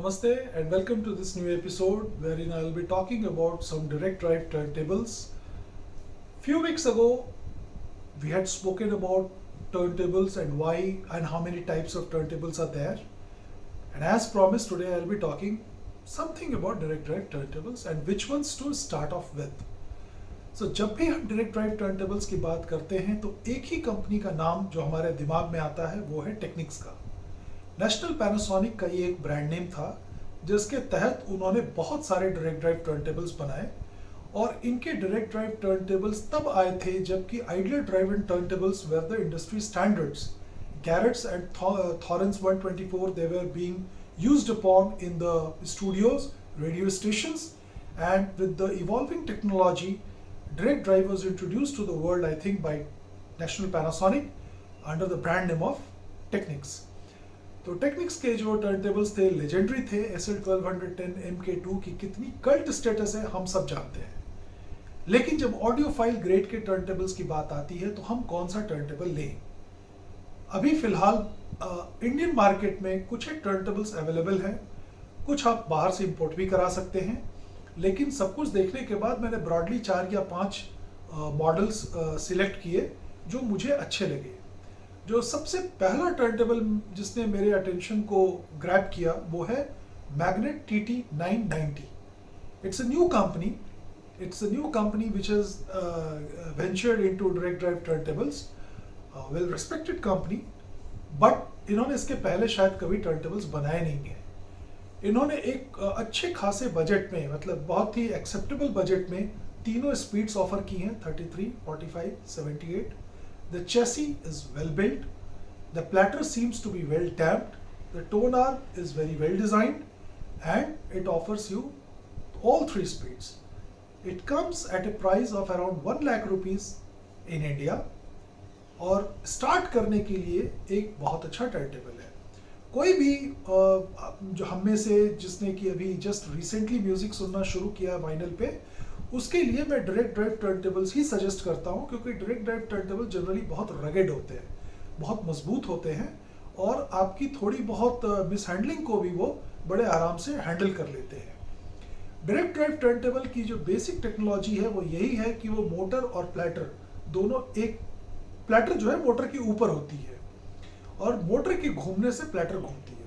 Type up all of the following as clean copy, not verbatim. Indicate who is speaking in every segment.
Speaker 1: Namaste and welcome to this new episode wherein I will be talking about some direct drive turntables. Few weeks ago we had spoken about turntables and why and how many types of turntables are there. And as promised, today I will be talking something about direct drive turntables and which ones to start off with. So जब भी हम direct drive turntables की बात करते हैं तो एक ही company का नाम जो हमारे दिमाग में आता है वो है टेक्निक्स का। नेशनल पैनासोनिक का ये एक ब्रांड नेम था जिसके तहत उन्होंने बहुत सारे डायरेक्ट ड्राइव टर्नटेबल्स बनाए और इनके डायरेक्ट ड्राइव टर्नटेबल्स तब आए थे जबकि ideal drive and turntables were the industry standards. Garrett's and Thorens 124 they were being used upon in the studios, radio stations, and with the evolving technology, direct drive was introduced to the world I think by National Panasonic under the brand name of Technics. तो techniques के जो turntables थे legendary थे. SL 1210 MK2 की कितनी cult status है हम सब जानते हैं. लेकिन जब ऑडियो फाइल ग्रेड के टर्नटेबल्स की बात आती है तो हम कौन सा टर्नटेबल लें. अभी फिलहाल इंडियन मार्केट में कुछ एक टर्नटेबल्स अवेलेबल हैं, कुछ आप बाहर से इंपोर्ट भी करा सकते हैं. लेकिन सब कुछ देखने के बाद मैंने ब्रॉडली 4 या 5 मॉडल्स सिलेक्ट किए जो मुझे अच्छे लगे. जो सबसे पहला टर्नटेबल जिसने मेरे अटेंशन को ग्रैब किया वो है magnet TT 990. It's a new company which has ventured into direct drive turntables. Well respected company, but इन्होंने इसके पहले शायद कभी टर्नटेबल्स बनाए नहीं हैं. इन्होंने एक अच्छे खासे बजट में, मतलब बहुत ही एक्सेप्टेबल बजट में तीनों स्पीड्स ऑफर की हैं, 33, 45, 78. The chassis is well built, the platter seems to be well damped, the tone arm is very well designed, and it offers you all 3 speeds. It comes at a price of around 1 lakh rupees in India और start करने के लिए एक बहुत अच्छा turntable है. कोई भी जो हम में से जिसने कि अभी जस्ट रिसेंटली म्यूजिक सुनना शुरू किया वाइनल पे, उसके लिए मैं डायरेक्ट ड्राइव टर्नटेबल्स ही सजेस्ट करता हूँ क्योंकि डायरेक्ट ड्राइव टर्नटेबल जनरली बहुत रगेड होते हैं, बहुत मजबूत होते हैं और आपकी थोड़ी बहुत मिसहैंडलिंग को भी वो बड़े आराम से हैंडल कर लेते हैं. डायरेक्ट ड्राइव टर्नटेबल की जो बेसिक टेक्नोलॉजी है वो यही है कि वो मोटर और प्लेटर दोनों, एक प्लेटर जो है मोटर के ऊपर होती है और मोटर के घूमने से प्लेटर घूमती है.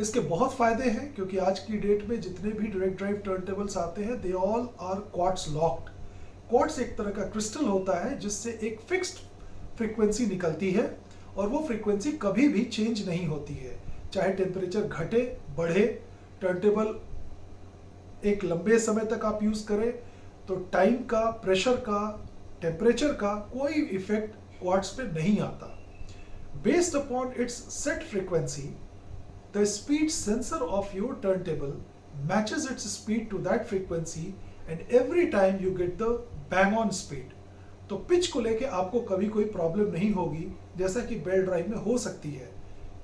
Speaker 1: इसके बहुत फायदे हैं क्योंकि आज की डेट में जितने भी डायरेक्ट ड्राइव टर्नटेबल्स आते हैं they all are quartz locked. Quartz एक तरह का क्रिस्टल होता है जिससे एक फिक्स्ड फ्रीक्वेंसी निकलती है और वो फ्रीक्वेंसी कभी भी चेंज नहीं होती है. चाहे टेम्परेचर घटे बढ़े, टर्नटेबल एक लंबे समय तक आप यूज करें तो टाइम का, प्रेशर का, टेम्परेचर का कोई इफेक्ट क्वार्ट्स पे नहीं आता. Based upon its set frequency, the speed sensor of your turntable matches its speed to that frequency and every time you get the bang on speed. तो pitch को लेके आपको कभी कोई प्रॉब्लम नहीं होगी जैसा कि बेल्ट ड्राइव में हो सकती है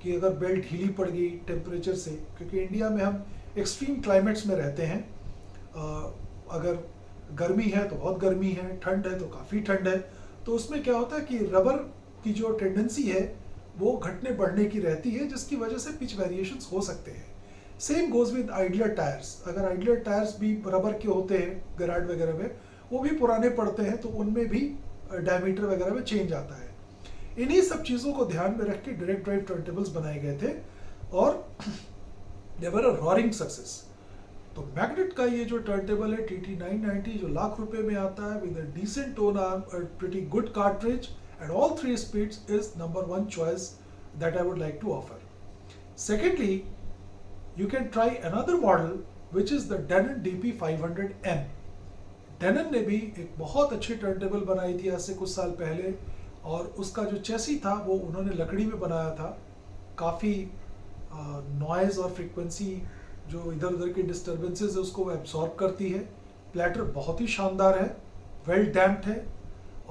Speaker 1: कि अगर बेल्ट ढीली पड़ गई टेम्परेचर से, क्योंकि इंडिया में हम एक्सट्रीम क्लाइमेट्स में रहते हैं. अगर गर्मी है तो बहुत गर्मी है, ठंड है तो काफ़ी ठंड है, तो उसमें क्या होता है कि रबर की जो टेंडेंसी है वो घटने बढ़ने की रहती है जिसकी वजह से पिच वेरिएशंस हो सकते हैं. Same goes with ideal tyres. अगर आइडियल टायर्स भी रबर के होते हैं गराड वगैरह में, वो भी पुराने पड़ते हैं तो उनमें भी डायमीटर वगैरह में चेंज आता है. इन्हीं सब चीज़ों को ध्यान में रख के डायरेक्ट ड्राइव टर्नटेबल्स बनाए गए थे और दे वर अ रॉरिंग सक्सेस. तो मैग्नेट का ये जो टर्नटेबल है TT 990 जो लाख रुपए में आता है with a decent tone arm, a pretty good cartridge and all 3 speeds is number 1 choice that I would like to offer. Secondly, you can try another model which is the Denon DP500M. Denon ने भी एक बहुत अच्छी turntable बनाई थी आज से कुछ साल पहले और उसका जो चेसी था वो उन्होंने लकड़ी में बनाया था. काफ़ी नॉइज़ और फ्रीक्वेंसी जो इधर उधर की डिस्टर्बेंसेस है उसको एब्जॉर्ब करती है. प्लेटर बहुत ही शानदार है, वेल डैम्प्ड है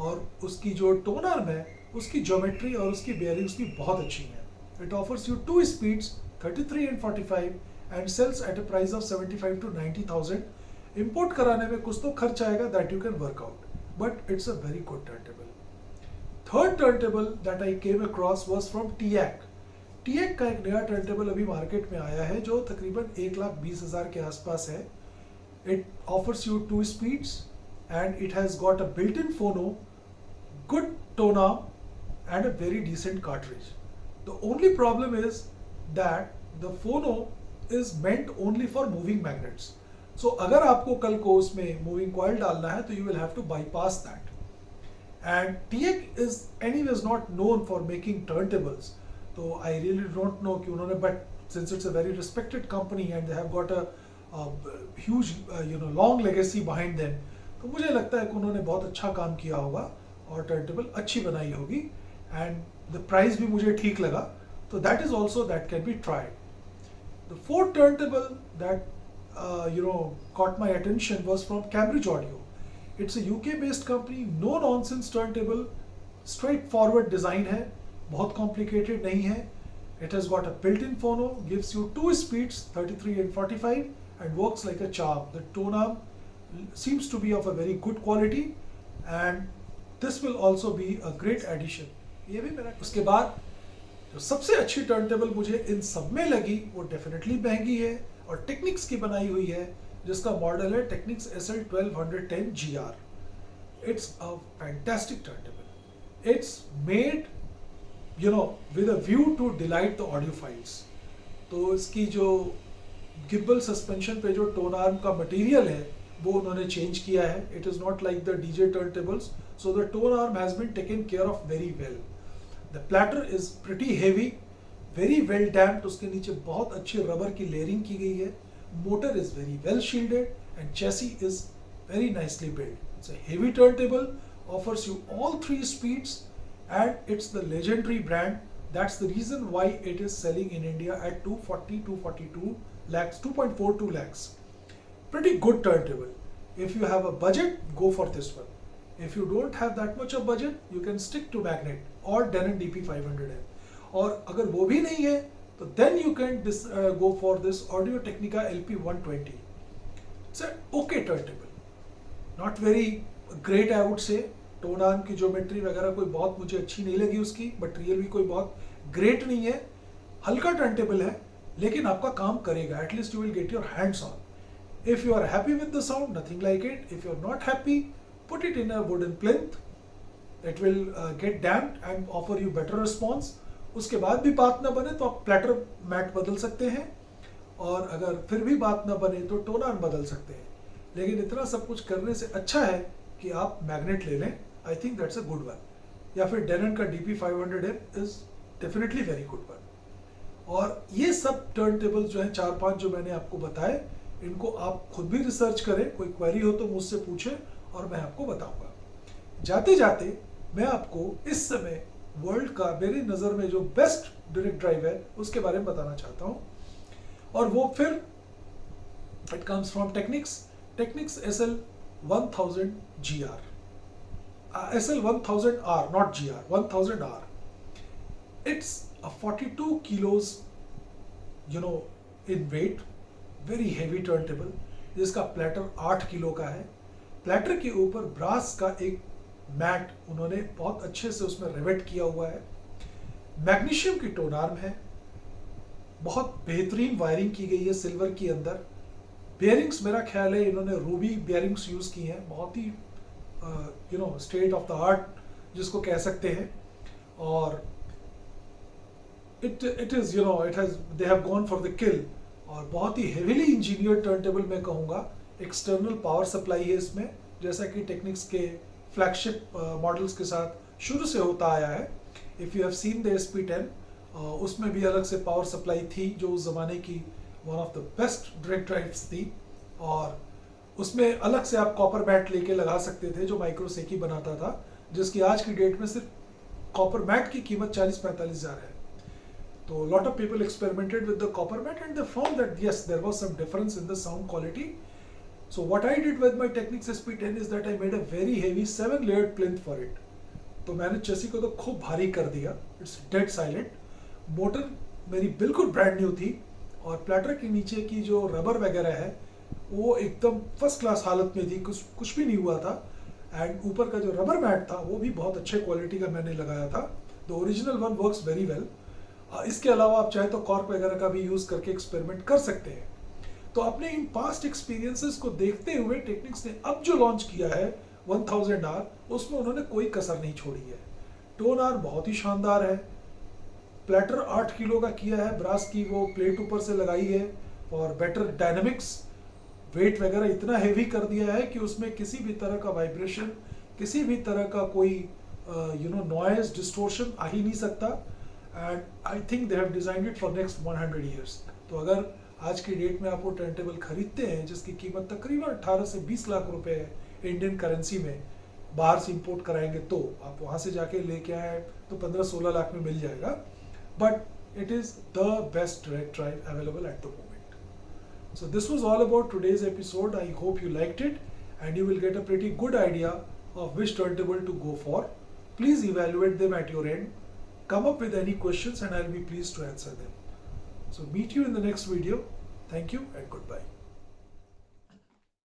Speaker 1: और उसकी जो टोन आर्म है उसकी ज्योमेट्री और उसकी बेयरिंग्स भी बहुत अच्छी हैं. It offers you 2 speeds 33 and 45 and sales at a price of 75 to 90,000. Import कराने में कुछ तो खर्च आएगा that you can work out, but it's a very good turntable. Third turntable that I came across was from TIAC. टीएक का एक नया turntable अभी मार्केट में आया है जो तकरीबन 1,20,000 के आसपास है. It offers you 2 speeds and it has got a built-in phono, good tone arm and a very decent cartridge. The only problem is that the phono is meant only for moving magnets. So अगर आपको कल को उसमें moving coil डालना है तो you will have to bypass that. And TEC is anyways not known for making turntables. So I really don't know कि उन्होंने, but since it's a very respected company and they have got a huge long legacy behind them, तो मुझे लगता है कि उन्होंने बहुत अच्छा काम किया होगा और टर्नटेबल अच्छी बनाई होगी and the price भी मुझे ठीक लगा, तो that is also that can be tried. The fourth turntable that caught my attention was from Cambridge Audio. It's a UK based company, no nonsense turntable, straightforward design है, बहुत complicated नहीं है. It has got a built-in phono, gives you 2 speeds 33 and 45 and works like a charm. The tone arm seems to be of a very good quality and this will also be a great addition. ये भी मेरा. उसके बाद जो सबसे अच्छी turntable मुझे इन सब में लगी वो डेफिनेटली महंगी है और टेक्निक्स की बनाई हुई है, जिसका मॉडल है techniques SL1210 GR. It's a fantastic turntable. It's made with a view to delight the audiophiles. तो इसकी जो गिब्बल सस्पेंशन पे जो टोन आर्म का मटेरियल है वो उन्होंने चेंज किया है. It is not like the DJ turntables, so the tone arm has been taken care of very well. The platter is pretty heavy, very well damped. उसके नीचे बहुत अच्छी रबर की लेयरिंग की गई है. Motor is very well shielded and chassis is very nicely built. It's a heavy turntable, offers you all 3 speeds and it's the legendary brand. That's the reason why it is selling in India at 242 lakhs, 2.42 lakhs. Pretty good turntable. If you have a budget, go for this one. If you don't have that much of budget, you can stick to Magnet or Denon DP500M. और अगर वो भी नहीं है तो then you can go for this Audio Technica LP120. It's an okay turntable, not very great I would say. Tone arm की geometry वगैरह कोई बहुत मुझे अच्छी नहीं लगी उसकी, मटेरियल भी कोई बहुत ग्रेट नहीं है. हल्का टर्नटेबल है लेकिन आपका काम करेगा. At least you will get your hands on. If you are happy with the sound, nothing like it. If you are not happy, put it in a wooden plinth. It will get damped and offer you better response. उसके बाद भी बात ना बने तो आप platter mat बदल सकते हैं और अगर फिर भी बात ना बने तो टोन आर्म बदल सकते हैं. लेकिन इतना सब कुछ करने से अच्छा है कि आप मैग्नेट ले लें. I think that's a good one. या फिर डेनन का DP500M is definitely very good one. और ये सब टर्न टेबल्स जो हैं 4-5 जो मैंने आपको बताए, इनको आप खुद भी रिसर्च करें. कोई क्वेरी हो तो मुझसे पूछें और मैं आपको बताऊंगा. जाते जाते मैं आपको इस समय वर्ल्ड का मेरी नज़र में जो बेस्ट डायरेक्ट ड्राइव है उसके बारे में बताना चाहता हूँ. और वो फिर it comes from techniques SL1000 GR. SL1000R, not GR, 1000R. It's a 42 kilos in weight, very heavy turntable, जिसका प्लेटर 8 किलो का है. प्लेटर के ऊपर ब्रास का एक मैट उन्होंने बहुत अच्छे से उसमें रिवेट किया हुआ है. मैग्नीशियम की टोन आर्म है. बहुत बेहतरीन वायरिंग की गई है सिल्वर की अंदर. बेयरिंग्स मेरा ख्याल है इन्होंने रूबी बेयरिंग्स यूज़ की हैं. बहुत ही स्टेट ऑफ द आर्ट जिसको कह सकते हैं. और it is it has they have gone for the kill. और बहुत ही हेवीली इंजीनियर्ड टर्नटेबल मैं कहूँगा. एक्सटर्नल पावर सप्लाई है इसमें, जैसा कि टेक्निक्स के फ्लैगशिप मॉडल्स के साथ शुरू से होता आया है. If you have seen the SP10, उसमें भी अलग से पावर सप्लाई थी जो उस ज़माने की one of the best direct drives थी. और उसमें अलग से आप कॉपर मैट लेके लगा सकते थे जो माइक्रोसेकी बनाता था, जिसकी आज की डेट में सिर्फ कॉपर मैट की कीमत 40-45 हज़ार है. तो lot of people experimented with the copper mat and they found that yes there was some difference in the sound quality. So what I did with my Technics SP10 is that I made a very heavy 7-layered plinth for it. तो मैंने चेसी को तो खूब भारी कर दिया. It's dead silent. Motor मेरी बिल्कुल ब्रांड न्यू थी और प्लेटर के नीचे की जो रबर वगैरह है वो एकदम फर्स्ट क्लास हालत में थी, कुछ भी नहीं हुआ था. एंड ऊपर का जो रबर मैट था वो भी बहुत अच्छे क्वालिटी का मैंने लगाया था. The original one works very well. इसके अलावा आप चाहे तो कॉर्क वगैरह का भी यूज़ करके एक्सपेरिमेंट कर सकते हैं। तो अपने इन पास्ट एक्सपीरियंसेस को देखते हुए टेक्निक्स ने अब जो लॉन्च किया है 1000R, उसमें उन्होंने कोई कसर नहीं छोड़ी है। टोन आर बहुत ही शानदार है। प्लेटर 8 किलो का किया है, ब्रास की वो प्लेट ऊपर से लगाई है और बेटर डायनेमिक्स। वेट वगैरह इतना हेवी कर दिया है कि उसमें किसी भी तरह का वाइब्रेशन, किसी भी तरह का कोई नॉइज डिस्टोर्शन आ ही नहीं सकता। And I think they have designed it for next 100 years. तो अगर आज की डेट में आप वो टर्नटेबल खरीदते हैं जिसकी कीमत तकरीबन 18 से 20 लाख रुपए है इंडियन करेंसी में, बाहर से इंपोर्ट कराएंगे तो आप वहाँ से जाके लेके आए तो 15-16 लाख में मिल जाएगा। But it is the best direct drive available at the moment. So this was all about today's episode. I hope you liked it and you will get a pretty good idea of which turntable to go for. Please evaluate them at your end. Come up with any questions and I'll be pleased to answer them. So meet you in the next video. Thank you and goodbye.